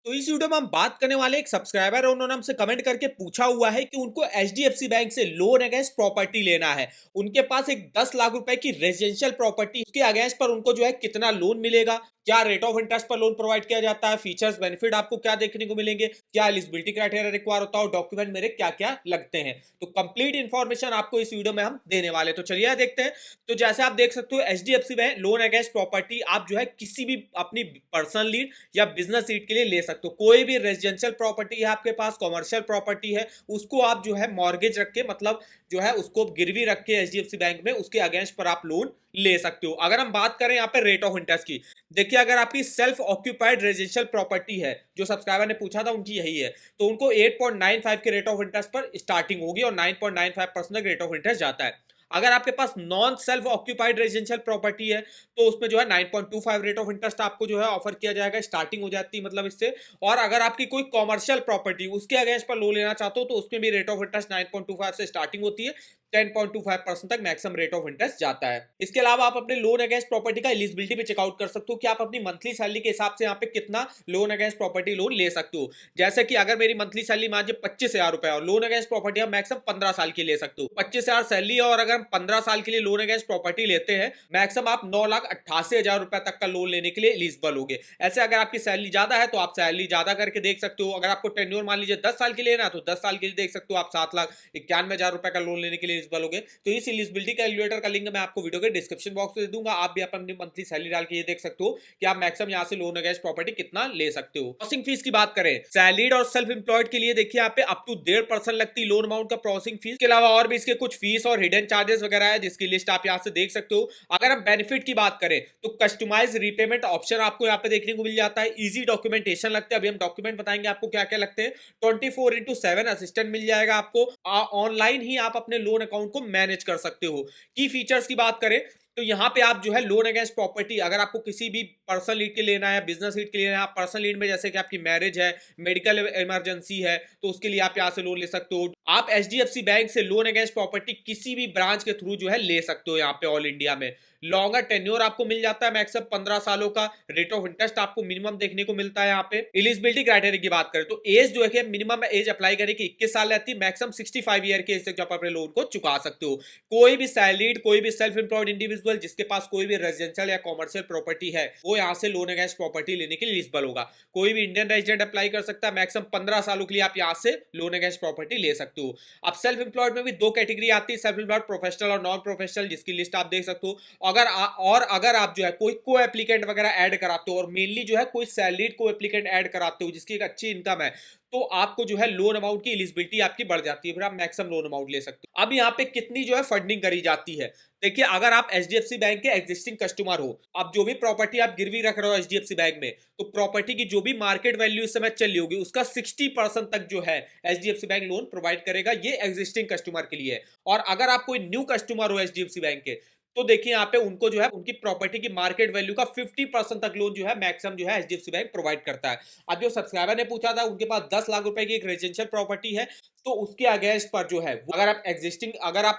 तो इस वीडियो में हम बात करने वाले एक सब्सक्राइबर है, उन्होंने हमसे कमेंट करके पूछा हुआ है कि उनको एचडीएफसी बैंक से लोन अगेंस्ट प्रॉपर्टी लेना है। उनके पास एक 10 लाख रुपए की रेजिडेंशियल प्रॉपर्टी, उसके अगेंस्ट पर उनको जो है कितना लोन मिलेगा, क्या रेट ऑफ इंटरेस्ट पर लोन प्रोवाइड किया जाता है, फीचर्स बेनिफिट आपको क्या देखने को मिलेंगे, क्या एलिजिबिलिटी क्राइटेरिया रिक्वायर होता है, डॉक्यूमेंट मेरे क्या क्या लगते हैं। तो कंप्लीट इंफॉर्मेशन आपको इस वीडियो में हम देने वाले, तो चलिए देखते हैं। तो जैसे आप देख सकते हो HDFC bank loan against property आप जो है किसी भी अपनी पर्सनल नीड या बिजनेस नीड के लिए ले सकते हो। कोई भी रेजिडेंशियल प्रॉपर्टी है आपके पास, कॉमर्शियल प्रॉपर्टी है, उसको आप जो है मॉर्गेज रख के, मतलब जो है उसको गिरवी रख के एचडीएफसी बैंक में उसके अगेंस्ट पर आप लोन ले सकते हो। अगर हम बात करें यहाँ पे रेट ऑफ इंटरेस्ट की, देखिए अगर आपकी सेल्फ ऑक्यूपाइड रेजिडेंशियल प्रॉपर्टी है, जो सब्सक्राइबर ने पूछा था उनकी यही है, तो उनको 8.95 के रेट ऑफ इंटरेस्ट पर स्टार्टिंग होगी और 9.95% तक रेट ऑफ इंटरेस्ट जाता है। अगर आपके पास non self occupied residential property है तो उसमें जो है 9.25 रेट ऑफ इंटरेस्ट आपको जो है ऑफर किया जाएगा, स्टार्टिंग हो जाती है मतलब इससे। और अगर आपकी कोई कॉमर्शियल प्रॉपर्टी उसके अगेंस्ट पर लोन लेना चाहते हो तो उसमें भी रेट ऑफ इंटरेस्ट 9.25 से स्टार्टिंग होती है, 10.25% तक मैक्सिमम रेट ऑफ इंटरेस्ट जाता है। इसके अलावा आप अपने लोन अगेंस्ट प्रॉपर्टी का एलिजिबिलिटी पे चेकआउट कर सकते हो कि आप अपनी मंथली सैलरी के हिसाब से यहाँ पे कितना लोन अगेंस्ट प्रॉपर्टी लोन ले सकते हो। जैसे कि अगर मेरी मंथली सैलरी मान लीजिए 25,000 रुपए और लोन अगेंस्ट प्रॉपर्टी आप मैक्सिमम 15 साल की ले सकते हो। 25,000 सैलरी है और अगर हम 15 साल के लिए लोन अगेंस्ट प्रॉपर्टी लेते हैं, मैक्सिमम आप 9,88,000 रुपए तक का लोन लेने के लिए एलिजिबल होगे। ऐसे अगर आपकी सैलरी ज्यादा है तो आप सैलरी ज्यादा करके देख सकते हो। अगर आपको टेन्योर मान लीजिए 10 साल के लिए लेना है तो 10 साल के लिए देख सकते हो, आप 7,91,000 रुपए का लोन लेने के लिए एलिजिबल होगे। तो इस एलिजिबिलिटी कैलकुलेटर का लिंक मैं आपको वीडियो के डिस्क्रिप्शन बॉक्स में दे दूंगा, आप भी अपनी मंथली सैलरी डाल के ये देख सकते हो कि आप मैक्सिमम यहाँ से लोन अगेंस्ट प्रॉपर्टी कितना ले सकते हो। प्रोसेसिंग फीस की बात करें सैलरीड और सेल्फ एम्प्लॉयड के लिए, देखिए यहाँ पे अप टू 1.5% लगती है लोन अमाउंट का प्रोसेसिंग फीस। के अलावा और भी इसके कुछ फीस और हिडन चार्जेस वगैरह है जिसकी लिस्ट आप यहाँ से देख सकते हो। अगर हम बेनिफिट की बात करें तो कस्टमाइज रीपेमेंट ऑप्शन आपको यहाँ पे देखने को मिल जाता है, इजी डॉक्यूमेंटेशन लगता है। अभी हम डॉक्यूमेंट बताएंगे आपको क्या क्या लगते हैं। 24/7 असिस्टेंट मिल जाएगा आपको, ऑनलाइन ही आप अपने लोन अकाउंट को मैनेज कर सकते हो। की फीचर्स की बात करें तो यहाँ पे आप जो है लोन अगेंस्ट प्रॉपर्टी, अगर आपको किसी भी पर्सनल लीड के लेना है, बिजनेस लीड के लिए लेना है, पर्सनल लीड में जैसे कि आपकी मैरिज है, मेडिकल इमरजेंसी है, तो उसके लिए आप यहाँ से लोन ले सकते हो। आप एचडीएफसी बैंक से लोन अगेंस्ट प्रॉपर्टी किसी भी ब्रांच के थ्रू जो है ले सकते हो यहाँ पे ऑल इंडिया में। लॉन्गर टेन्योर आपको मिल जाता है, मैक्सिमम 15 सालों का। रेट ऑफ इंटरेस्ट आपको मिनिमम देखने को मिलता है यहाँ पे। एलिजिबिलिटी क्राइटेरिया की बात करें तो एज जो है मिनिमम एज अप्लाई करने की 21 साल रहती है, मैक्सिमम 65 ईयर के एज तक आप अपने लोन को चुका सकते हो। कोई भी सैलरीड, कोई भी सेल्फ एम्प्लॉयड इंडिविजुअल जिसके पास कोई भी रेजिडेंशियल या कॉमर्शियल प्रॉपर्टी है वो यहाँ से लोन अगेंस्ट प्रॉपर्टी लेने के लिए एलिजिबल होगा। कोई भी इंडियन रेजिडेंट अप्लाई कर सकता है, मैक्सिमम 15 सालों के लिए आप यहाँ से लोन अगेंस्ट प्रॉपर्टी ले सकते हो। अब सेल्फ एम्प्लॉयड में भी दो कैटेगरी आती है, सेल्फ एम्प्लॉयड प्रोफेशनल और नॉन प्रोफेशनल, जिसकी लिस्ट आप देख सकते हो। अगर आप जो है कोई को एप्लीकेंट वगैरह ऐड कराते हो और मेनली जो है कोई सैलरीड को एप्लीकेंट ऐड कराते हो जिसकी एक अच्छी इनकम है, तो आपको जो है लोन अमाउंट की एलिजिबिलिटी आपकी बढ़ जाती है, फिर आप मैक्सिमम लोन अमाउंट ले सकते हो। अब यहाँ पे कितनी जो है फंडिंग करी जाती है, देखिए अगर आप एचडीएफसी बैंक के एग्जिस्टिंग कस्टमर हो, अब जो भी प्रॉपर्टी आप गिरवी रख रहे हो एचडीएफसी बैंक में, तो प्रॉपर्टी की जो भी मार्केट वैल्यू इस समय चल रही होगी उसका 60% तक जो है एचडीएफसी बैंक लोन प्रोवाइड करेगा, ये एग्जिस्टिंग कस्टमर के लिए। और अगर आप कोई न्यू कस्टमर हो एचडीएफसी बैंक के, तो देखिए यहाँ पे उनको जो है उनकी प्रॉपर्टी की मार्केट वैल्यू का 50% तक लोन जो है मैक्सिमम जो है एचडीएफसी बैंक प्रोवाइड करता है। अब जो सब्सक्राइबर ने पूछा था उनके पास 10 लाख रुपए की एक रेजिडेंशियल प्रॉपर्टी है, तो उसके अगेंस्ट पर जो है अगर आप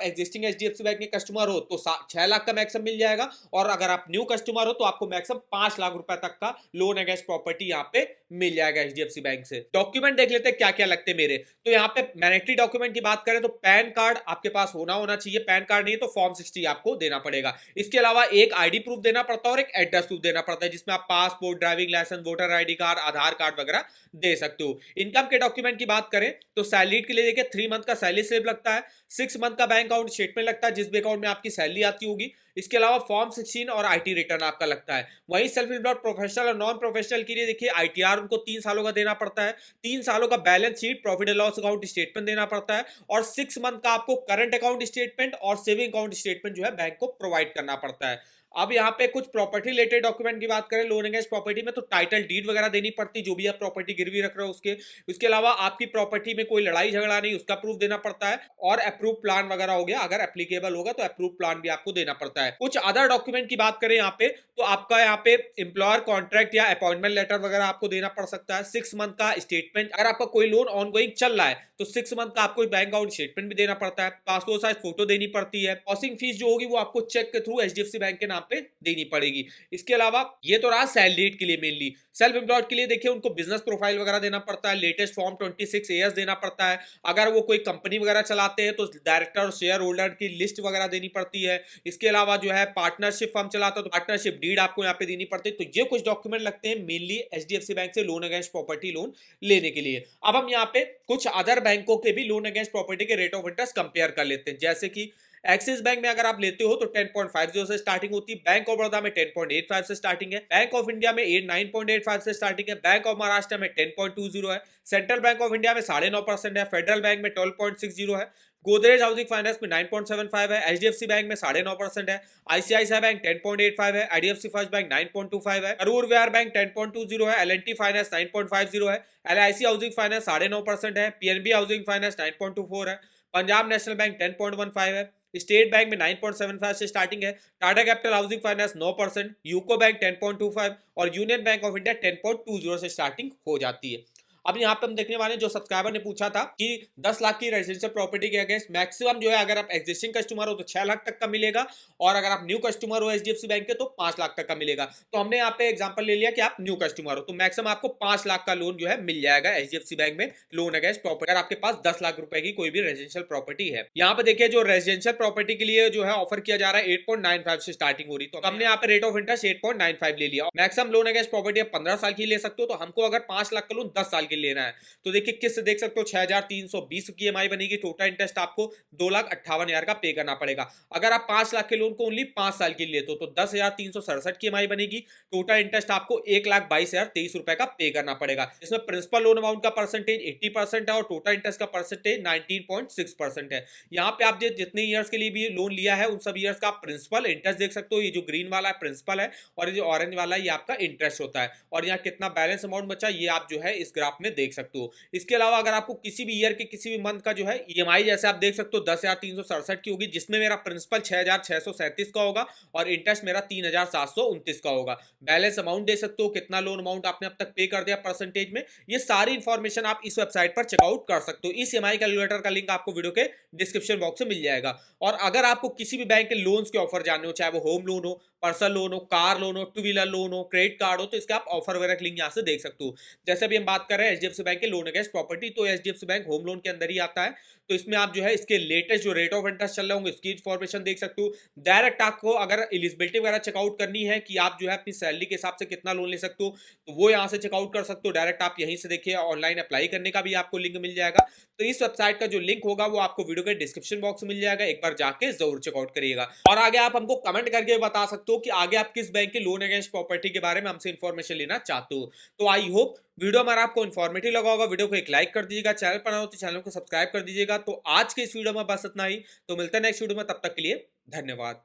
एग्जिस्टिंग एचडीएफसी बैंक के कस्टमर हो तो 6 लाख का मैक्सिमम मिल जाएगा, और अगर आप न्यू कस्टमर हो तो आपको मैक्सिमम 5 लाख रुपए तक का लोन अगेंस्ट प्रॉपर्टी यहाँ पे मिल जाएगा एचडीएफसी बैंक से। डॉक्यूमेंट देख लेते हैं क्या क्या लगते हैं मेरे। तो यहाँ पे मैंडेटरी डॉक्यूमेंट की बात करें तो पैन कार्ड आपके पास होना चाहिए, पैन कार्ड नहीं तो फॉर्म 60 आपको देना पड़ेगा। इसके अलावा एक आईडी प्रूफ देना पड़ता है और एक एड्रेस प्रूफ देना पड़ता है, जिसमें आप passport, driving licence, voter ID card, Aadhaar card वगैरह दे सकते हो। इनकम के डॉक्यूमेंट की बात करें तो सैलरी के लिए देखिए 3 मंथ का सैलरी स्लिप लगता है, 6 मंथ का बैंक अकाउंट स्टेटमेंट लगता है जिस भी अकाउंट में आपकी सैलरी आती होगी। इसके अलावा फॉर्म 16 और आईटी रिटर्न आपका लगता है। वहीं सेल्फ एम्प्लॉयड प्रोफेशनल और नॉन प्रोफेशनल के लिए देखिए आईटीआर उनको 3 सालों का देना पड़ता है, 3 सालों का balance sheet, profit and loss account statement देना पड़ता है, और 6 मंथ का आपको करंट अकाउंट स्टेटमेंट और सेविंग अकाउंट स्टेटमेंट जो है बैंक को प्रोवाइड करना पड़ता है। अब यहाँ पे कुछ प्रॉपर्टी रिलेटेड डॉक्यूमेंट की बात करें लोन अगेंस्ट प्रॉपर्टी में, तो टाइटल डीड वगैरह देनी पड़ती है जो भी आप प्रॉपर्टी गिरवी रख रहे हो उसके। इसके अलावा आपकी प्रॉपर्टी में कोई लड़ाई झगड़ा नहीं उसका प्रूफ देना पड़ता है, और अप्रूव प्लान वगैरह हो गया, अगर एप्लीकेबल होगा तो अप्रूव प्लान भी आपको देना पड़ता है। कुछ अदर डॉक्यूमेंट की बात करें यहाँ पे तो आपका यहाँ पे एम्प्लॉयर कॉन्ट्रैक्ट या अपॉइंटमेंट लेटर वगैरह आपको देना पड़ सकता है, 6 मंथ का स्टेटमेंट, अगर आपका कोई लोन ऑनगोइंग चल रहा है तो 6 मंथ का आपको बैंक अकाउंट स्टेटमेंट भी देना पड़ता है, पासपोर्ट साइज फोटो देनी पड़ती है। प्रोसेसिंग फीस जो होगी वो आपको चेक के थ्रू एचडीएफसी बैंक के यहाँ पे देनी पड़ेगी। इसके अलावा ये तो रहा सैलरीड के लिए मेनली। सेल्फ एम्प्लॉयड के लिए देखिए उनको बिजनेस प्रोफाइल वगैरह देना पड़ता है, लेटेस्ट फॉर्म 26 एयर्स देना पड़ता है। अगर वो कोई कंपनी वगैरह चलाते हैं तो डायरेक्टर और शेयर होल्डर की लिस्ट वगैरह देनी पड़ती है। इसके अलावा जो है पार्टनरशिप फर्म चलाता है तो पार्टनरशिप डीड आपको यहाँ पे देनी पड़ती है। तो ये कुछ डॉक्यूमेंट लगते हैं मेनली एचडीएफसी बैंक से लोन अगेंस्ट प्रॉपर्टी लोन लेने के लिए। अब हम यहाँ पे कुछ अदर बैंकों के भी लोन अगेंस्ट प्रॉपर्टी के रेट ऑफ इंटरेस्ट कंपेयर कर लेते हैं। जैसे कि एक्सिस बैंक में अगर आप लेते हो तो 10.50 से स्टार्टिंग होती है, बैंक ऑफ बड़ौदा में 10.85 से स्टार्टिंग है, बैंक ऑफ इंडिया में 9.85 से स्टार्टिंग है, बैंक ऑफ महाराष्ट्र में 10.20 है, सेंट्रल बैंक ऑफ इंडिया में 9.5% है, फेडरल बैंक में 12.60 है, गोदरेज हाउसिंग फाइनेंस में 9.75 है, एचडीएफसी बैंक में 9.5% है, आईसीआईसीआई बैंक 10.85 है, आईडीएफसी फर्स्ट बैंक 9.25 है, करूर व्यापार बैंक 10.20 है, एलएनटी फाइनेंस 9.50 है, एलआईसी हाउसिंग फाइनेंस 9.5% है, पीएनबी हाउसिंग फाइनेंस 9.24 है, पंजाब नेशनल बैंक 10.15 है, स्टेट बैंक में 9.75 से स्टार्टिंग है, Tata capital housing finance 9%, UCO bank 10.25 और यूनियन बैंक ऑफ इंडिया 10.20 से स्टार्टिंग हो जाती है। अब यहाँ पे हम देखने वाले हैं, जो सब्सक्राइबर ने पूछा था कि 10 लाख की रेजिडेंशियल प्रॉपर्टी के अगेंस्ट मैक्सिमम जो है अगर आप एग्जिस्टिंग कस्टमर हो तो 6 लाख तक का मिलेगा, और अगर आप न्यू कस्टमर हो एचडीएफसी बैंक के तो 5 लाख तक का मिलेगा। तो हमने यहाँ पे एग्जांपल ले लिया कि आप न्यू कस्टमर हो तो मैक्सिमम आपको 5 लाख का लोन जो है मिल जाएगा एचडीएफसी बैंक में लोन अगेंस्ट प्रॉपर्टी, अगर आपके पास 10 लाख रुपए की कोई भी रेजिडेंशियल प्रॉपर्टी है। यहाँ पे देखिए जो रेजिडेंशियल प्रॉपर्टी के लिए जो है ऑफर किया जा रहा है 8.95 से स्टार्टिंग हो रही, तो हमने यहाँ पे रेट ऑफ इंटरेस्ट 8.95 ले लिया। मैक्सिमम लोन अगेंस्ट प्रॉपर्टी 15 साल की ले सकते हो, तो हमको अगर 5 लाख का लोन 10 साल के लिए लेना है तो देखिए किस देख सकते हो 6,320 की ईएमआई बनेगी, टोटल इंटरेस्ट आपको 2,58,000 का पे करना पड़ेगा। अगर आप 5 लाख के लोन को ओनली 5 साल के लिए लेते हो तो 10,367 की ईएमआई बनेगी, टोटल इंटरेस्ट आपको 1,22,023 रुपए का पे करना पड़ेगा। इसमें प्रिंसिपल लोन अमाउंट का परसेंटेज 80% है और टोटल इंटरेस्ट का परसेंटेज 19.6% है। यहाँ पे आप जितने ईयर्स के लिए भी लोन लिया है उन सब ईयर्स का प्रिंसिपल इंटरेस्ट देख सकते हो। ये जो ग्रीन वाला प्रिंसिपल है और ये जो ऑरेंज वाला ये आपका इंटरेस्ट होता है, और यहाँ कितना बैलेंस अमाउंट बचा ये आप जो है इस ग्राफ में देख सकते हो। इसके अलावा अगर आपको किसी भी ईयर के किसी भी मंथ का जो है ईएमआई जैसे आप देख सकते हो 10,367 की होगी, जिसमें मेरा प्रिंसिपल 6,637 का होगा और इंटरेस्ट मेरा 3,729 का होगा। बैलेंस अमाउंट दे सकते हो, कितना लोन अमाउंट आपने अब तक पे कर दिया परसेंटेज में, ये सारी इंफॉर्मेशन आप इस वेबसाइट पर चेकआउट कर सकते हो। इस ईएमआई कैलकुलेटर का लिंक आपको वीडियो के डिस्क्रिप्शन बॉक्स में मिल जाएगा। और अगर आपको किसी भी बैंक के लोन्स के ऑफर जानने हो, चाहे वो होम लोन हो, पर्सनल लोन हो, कार लोन हो, टू व्हीलर लोन हो, क्रेडिट कार्ड हो, तो इसके आप ऑफर वगैरह के लिंक यहाँ से देख सकते हो। जैसे अभी हम बात कर रहे हैं एचडीएफसी बैंक के लोन अगेंस्ट प्रॉपर्टी, तो एचडीएफसी बैंक होम लोन के अंदर ही आता है। तो इसमें आप जो है इसके लेटेस्ट जो रेट ऑफ इंटरेस्ट चल रहे होंगे इसकी इन्फॉर्मेशन देख सकते हो। डायरेक्ट आपको अगर एलिजिबिलिटी वगैरह चेकआउट करनी है कि आप जो है अपनी सैलरी के हिसाब से कितना लोन ले सकते हो तो वो यहाँ से चेकआउट कर सकते हो। डायरेक्ट आप यहीं से देखिए, ऑनलाइन अप्लाई करने का भी आपको लिंक मिल जाएगा। तो इस वेबसाइट का जो लिंक होगा वो आपको वीडियो के डिस्क्रिप्शन बॉक्स में मिल जाएगा, एक बार जाके जरूर चेकआउट करिएगा। और आगे आप हमको कमेंट करके बता सकते हो कि आगे आप किस बैंक के लोन अगेंस्ट प्रॉपर्टी के बारे में हमसे इन्फॉर्मेशन लेना चाहते हो। तो आई होप वीडियो हमारा आपको इन्फॉर्मेटिव लगा होगा। वीडियो को एक लाइक कर दीजिएगा, चैनल पर ना हो तो चैनल को सब्सक्राइब कर दीजिएगा। तो आज के इस वीडियो में बस इतना ही, तो मिलते हैं नेक्स्ट वीडियो में, तब तक के लिए धन्यवाद।